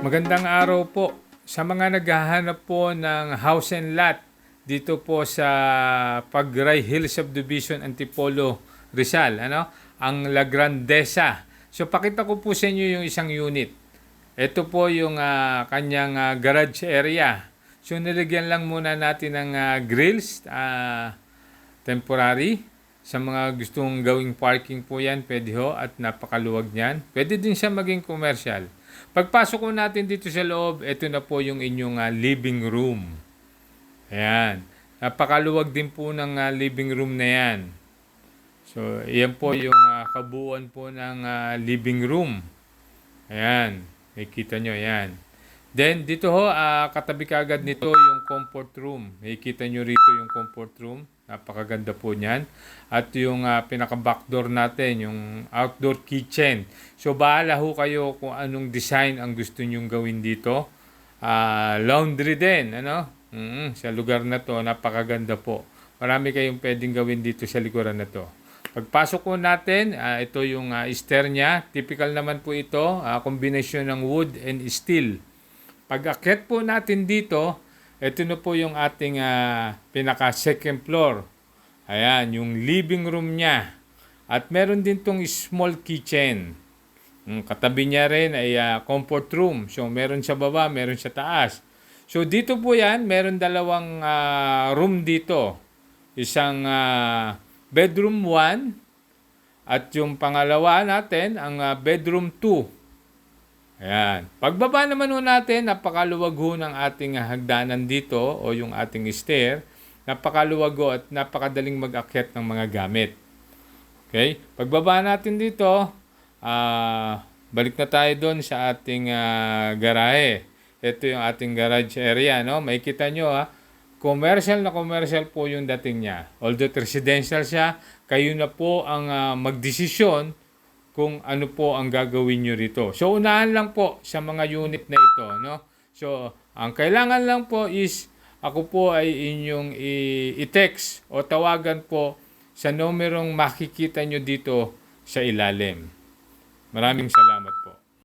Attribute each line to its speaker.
Speaker 1: Magandang araw po sa mga naghahanap po ng house and lot dito po sa Pagray Hill Subdivision, Antipolo, Rizal, ang La Grandeza. So pakita ko po sa inyo yung isang unit. Ito po yung kanyang garage area. So nilagyan lang muna natin ng grills, temporary. Sa mga gustong gawing parking po yan, pwede ho, at napakaluwag niyan. Pwede din siya maging commercial. Pagpasok ko natin dito sa loob, ito na po yung inyong living room. Ayan. Napakaluwag din po ng living room na yan. So, yan po yung kabuuan po ng living room. Ayan. Makikita nyo, ayan. Then, dito ho, katabi kagad nito yung comfort room. Makikita nyo rito yung comfort room. Napakaganda po niyan. At yung pinaka-backdoor natin, yung outdoor kitchen. So, bahala ho kayo kung anong design ang gusto nyong gawin dito. Laundry din, sa lugar na to, napakaganda po. Marami kayong pwedeng gawin dito sa likuran na to. Pagpasok po natin, ito yung stair niya. Typical naman po ito, kombinasyon ng wood and steel. Pag-akyat po natin dito, ito na po yung ating pinaka second floor. Ayan, yung living room niya. At meron din tong small kitchen. Katabi niya rin ay comfort room. So meron sa baba, meron sa taas. So dito po yan, meron dalawang room dito. Isang bedroom 1 at yung pangalawa natin, ang bedroom 2. Ayan. Pagbaba naman ho natin, napakaluwag ho ng ating hagdanan dito o yung ating stair. Napakaluwag ho at napakadaling mag-akyat ng mga gamit. Okay? Pagbaba natin dito, balik na tayo doon sa ating garahe. Ito yung ating garage area. Makikita nyo, commercial na commercial po yung dating niya. Although residential siya, kayo na po ang magdesisyon kung ano po ang gagawin nyo rito. So, unahan lang po sa mga unit na ito. So, ang kailangan lang po is, ako po ay inyong i-text o tawagan po sa numerong makikita nyo dito sa ilalim. Maraming salamat po.